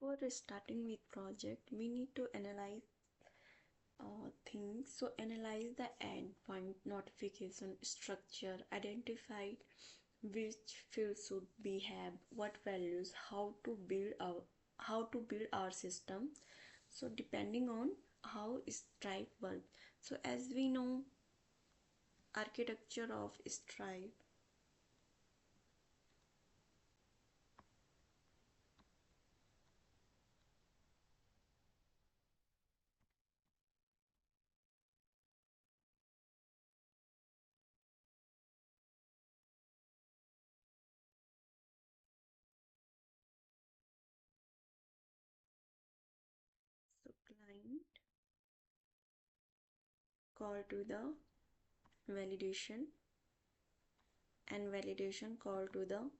Before starting with project, we need to analyze things. So analyze the endpoint notification structure, identify which fields should be have, what values, how to build our system. So depending on how Stripe works. So as we know, architecture of Stripe. So client call to the validation and validation call to the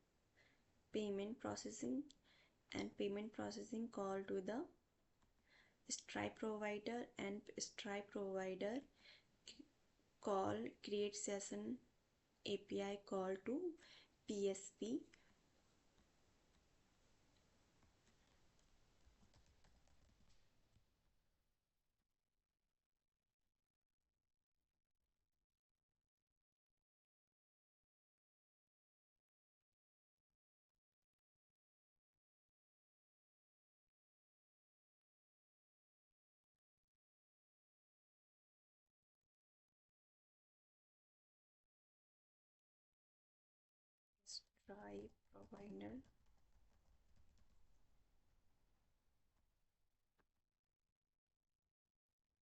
payment processing and payment processing call to the Stripe provider and Stripe provider call create session API call to PSP. Stripe provider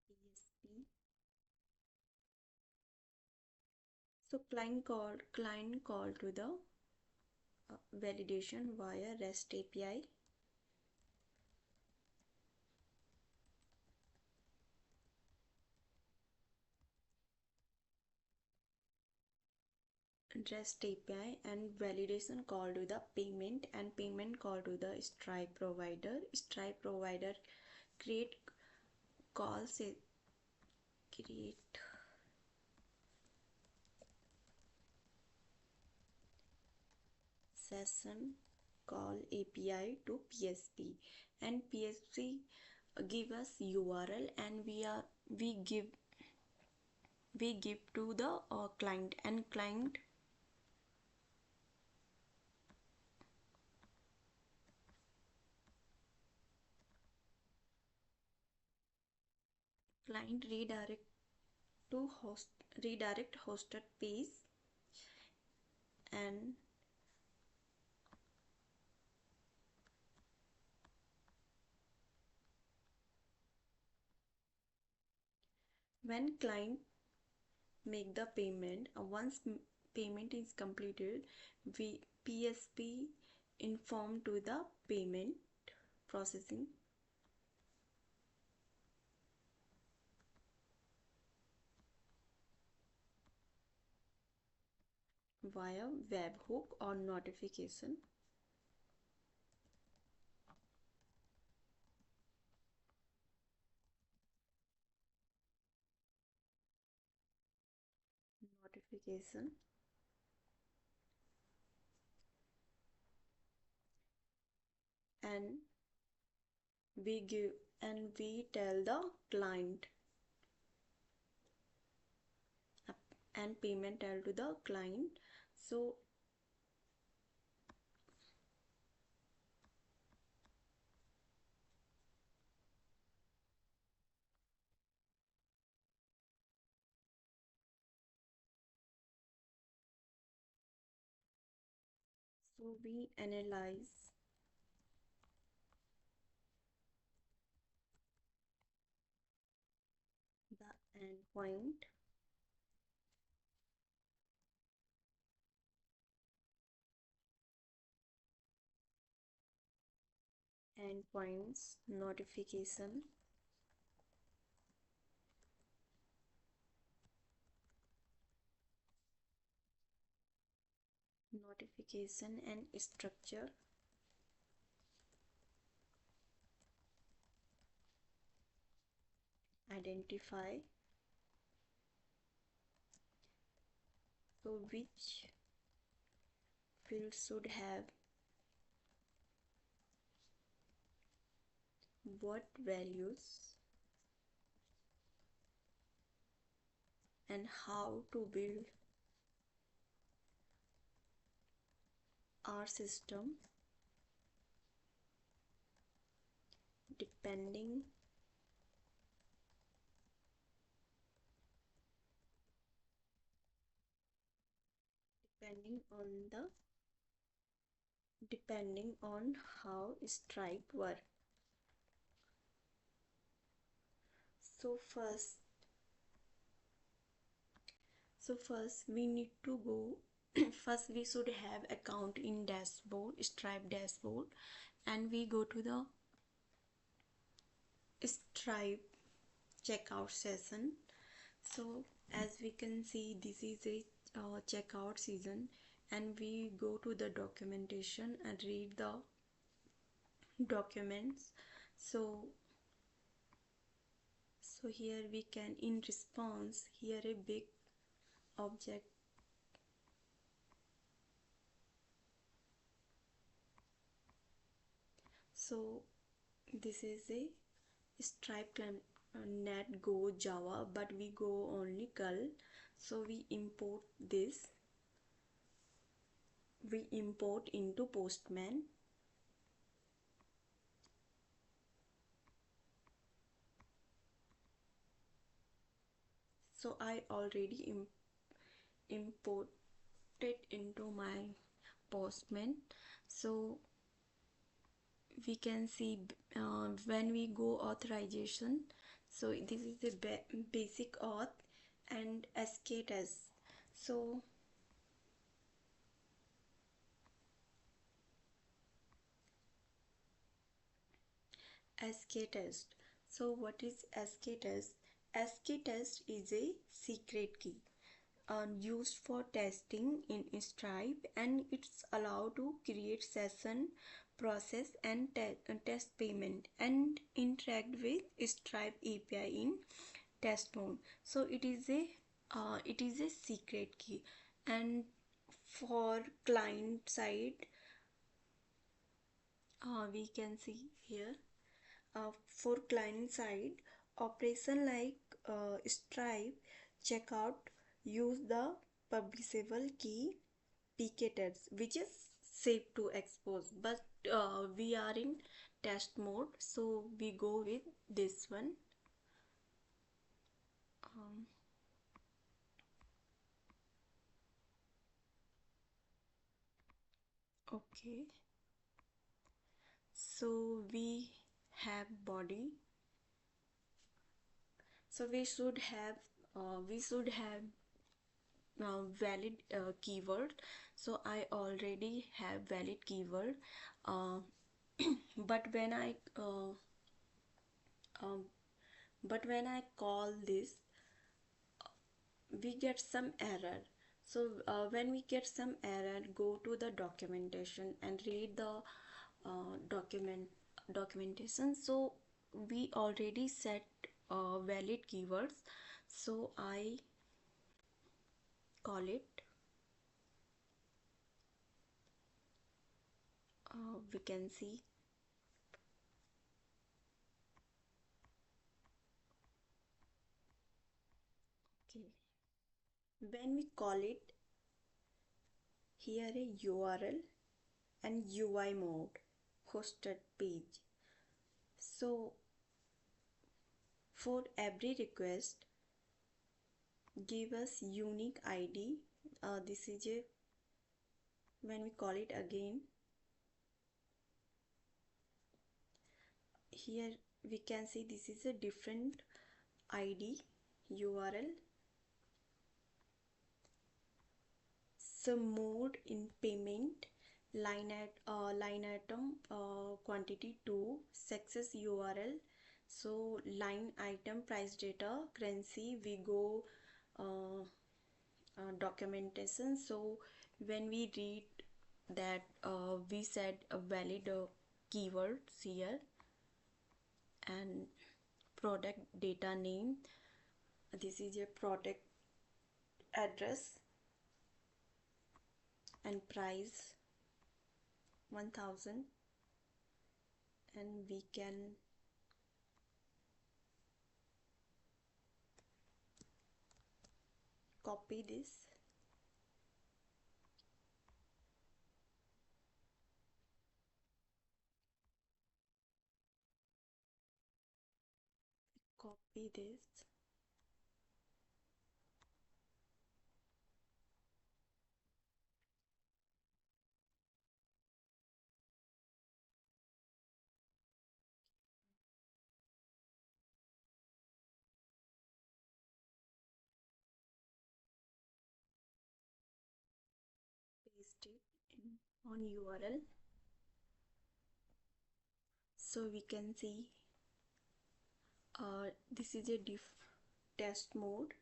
PSP. So client call to the validation via REST API. REST API and validation call to the payment and payment call to the Stripe provider. Stripe provider create calls create session call API to PSP, and PSP give us URL, and we give to the client, and client redirect hosted page, and when client make the payment, once payment is completed, we PSP inform to the payment processing via webhook or notification. Notification and we give and we tell the client, and payment tell to the client. So we analyze the endpoints notification and structure. Identify so which field should have what values and how to build our system depending depending on the depending on how Stripe work. So first we need to go first we should have account in dashboard, Stripe dashboard, and we go to the Stripe checkout session. So as we can see, this is a checkout season, and we go to the documentation and read the documents. So here we can, in response, here a big object. So this is a Stripe net go Java, but we go only curl. So we import this. We import into Postman. So I already imported into my Postman. So we can see when we go authorization, so this is the basic auth and SK test. So SK test. So what is SK test? SK test is a secret key used for testing in Stripe, and it's allowed to create session, process and test payment and interact with Stripe API in test mode. So it is a secret key. And for client side, we can see here, for client side operation like Stripe checkout use the publishable key pkTest, which is safe to expose, but we are in test mode, so we go with this one. Okay, so we have body, so we should have valid keyword. So I already have valid keyword, uh, but when I um, but when I call this, we get some error. So when we get some error, go to the documentation and read the documentation. So we already set valid keywords, so I call it, we can see, okay, when we call it, here a URL and UI mode, hosted page. So for every request, give us unique ID. This is a, when we call it again, here we can see this is a different ID URL. So mode in payment, line item, quantity 2, success URL. So line item, price data, currency, we go documentation. So when we read that, we said a valid keywords here, and product data name, this is a product address, and price 1000, and we can copy this. Copy this. Paste it in on URL. So we can see this is a test mode.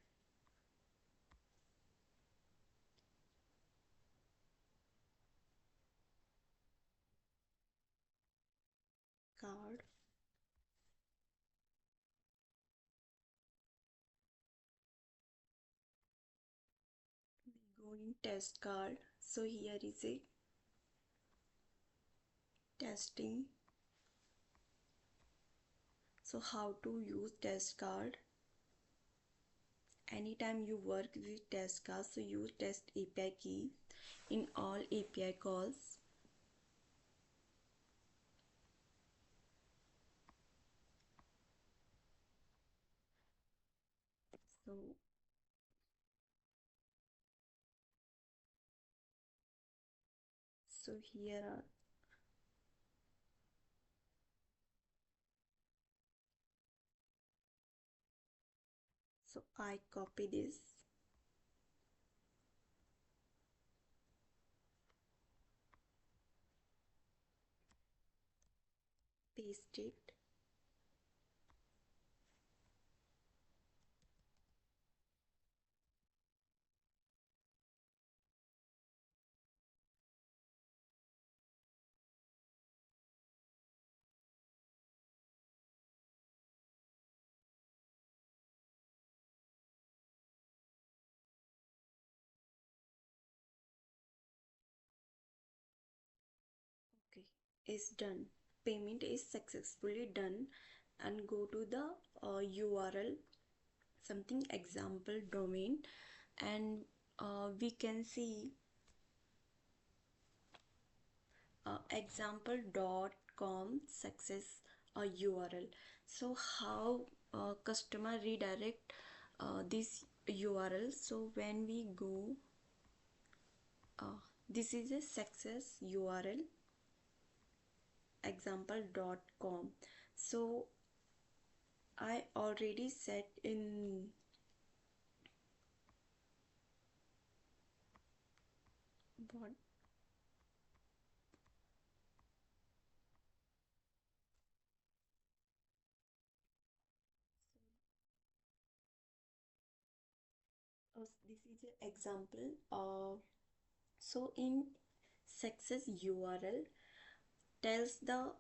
Card. We go in test card. So here is a testing. So how to use test card? Anytime you work with test card, so use test API key in all API calls. So here are, so I copy this. Paste it. Okay, is done. Payment is successfully done, and go to the URL, something example domain, and we can see example.com success URL. So how customer redirect this URL? So when we go, this is a success URL, example.com. So I already set in what. This is an example. So in success URL tells the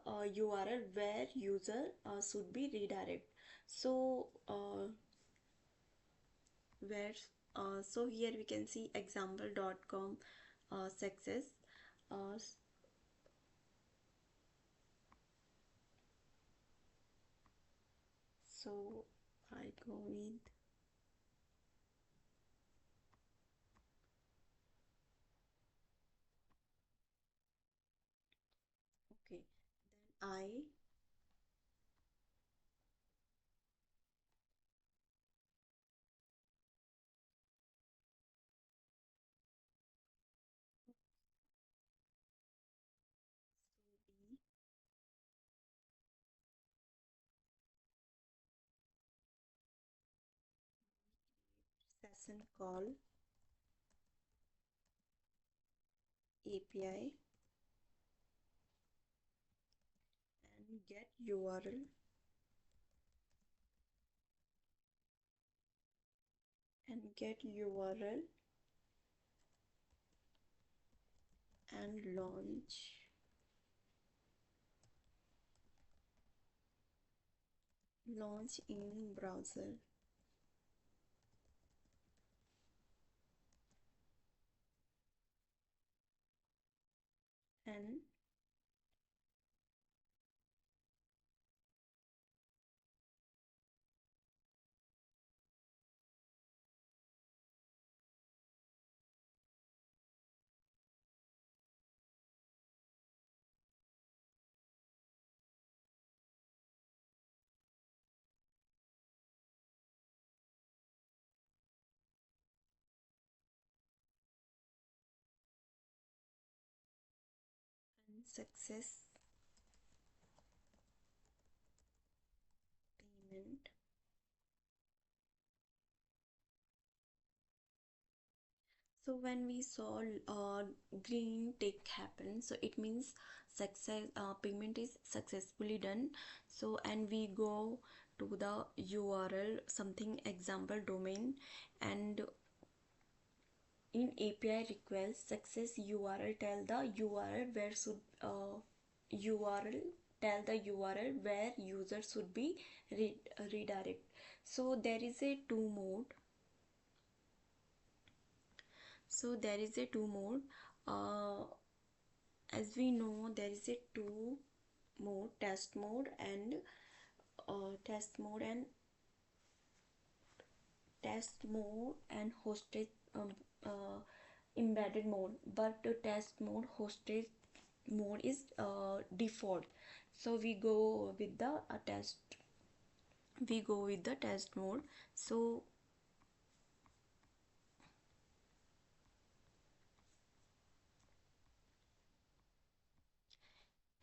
URL where user should be redirect. So where so here we can see example.com success. Uh, so I go with, okay, then I the session call API and get URL and get URL and launch in browser. And success payment. So when we saw green tick happen, so it means success, payment is successfully done. So and we go to the URL, something example domain, and in API request success URL tell the URL where should URL tell the URL where user should be redirect. So there is a two mode. So there is a two mode. Uh, as we know, there is a two mode, test mode and hosted uh, embedded mode. But the test mode hosted mode is default. So we go with the test mode. So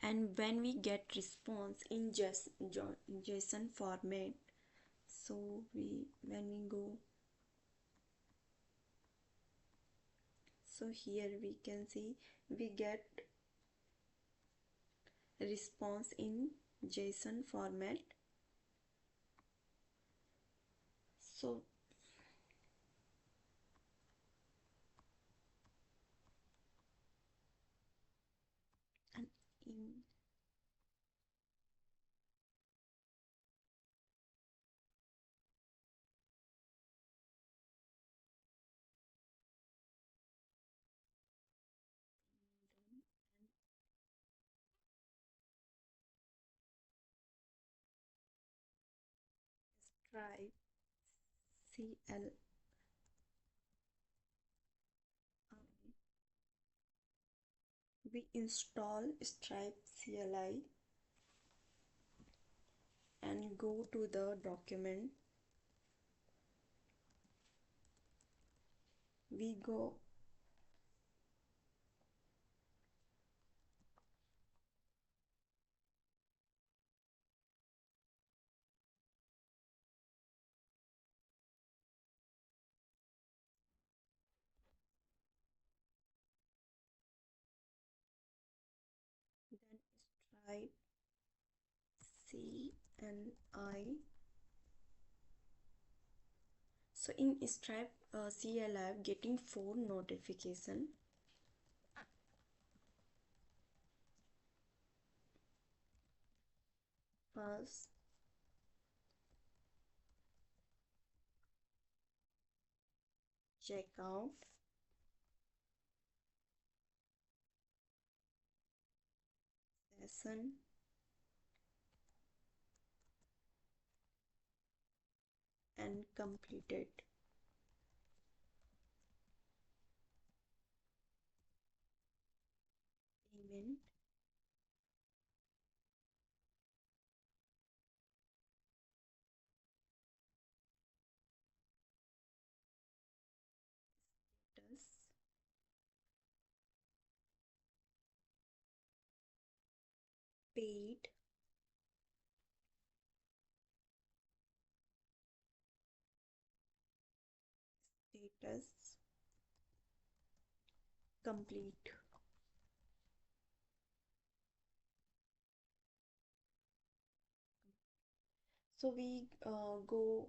and when we get response in just JSON format, so we when we go, so here we can see we get response in JSON format. So and in Stripe CLI, we install Stripe CLI and go to the document. We go then Stripe CLI. So in Stripe CLI, getting 4 notification. First, checkout, session, and completed payment. Status, paid, status, complete. So we go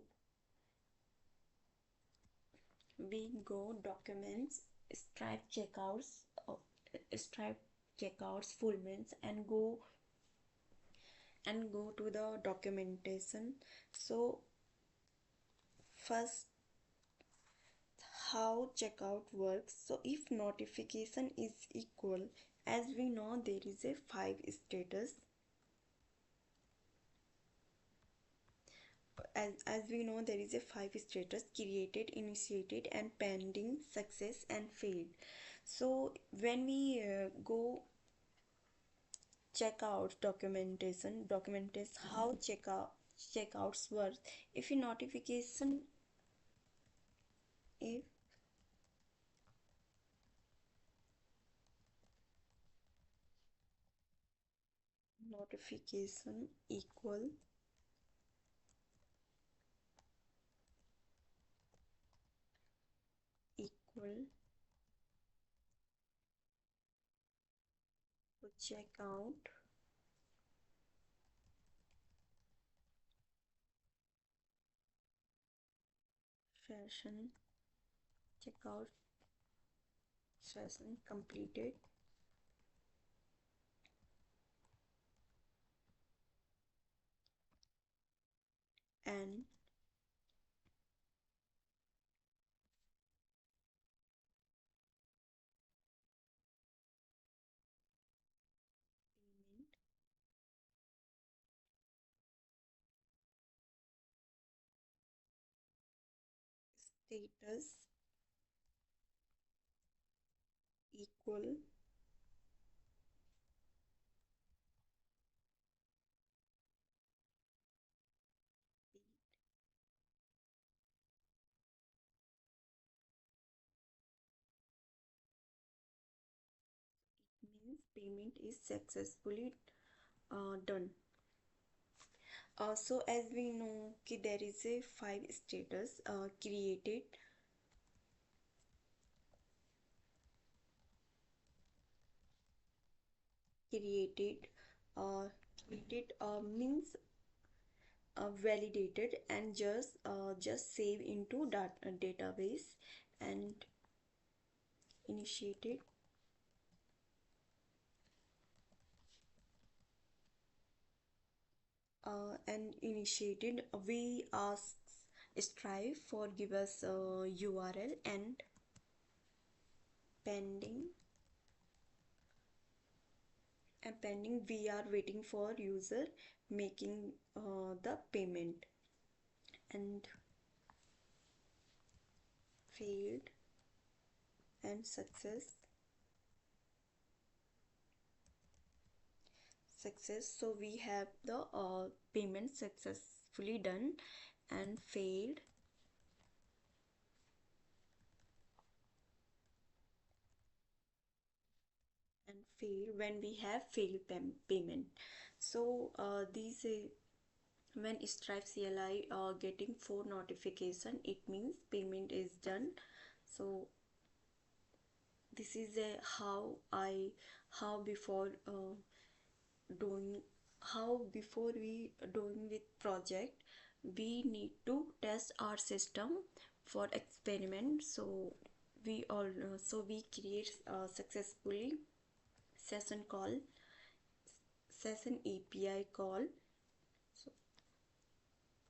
documents, Stripe checkouts, Stripe checkouts full means, and go to the documentation. So first, how checkout works. So if notification is equal, as we know there is a 5 status, as we know there is a 5 status: created, initiated, and pending, success, and failed. So when we go check out documentation how checkouts work. If a notification, if notification equal equal to checkout session checkout session completed and payment status equal means payment is successfully done. So as we know कि there is a 5 status created uh, created means validated and just save into database and initiated we ask Stripe for give us URL and pending we are waiting for user making the payment and failed and success. So we have the payment successfully done and failed when we have failed payment. So these when Stripe CLI getting 4 notification, it means payment is done. So this is a how before doing how before we doing with project we need to test our system for experiment. So we create successfully session API call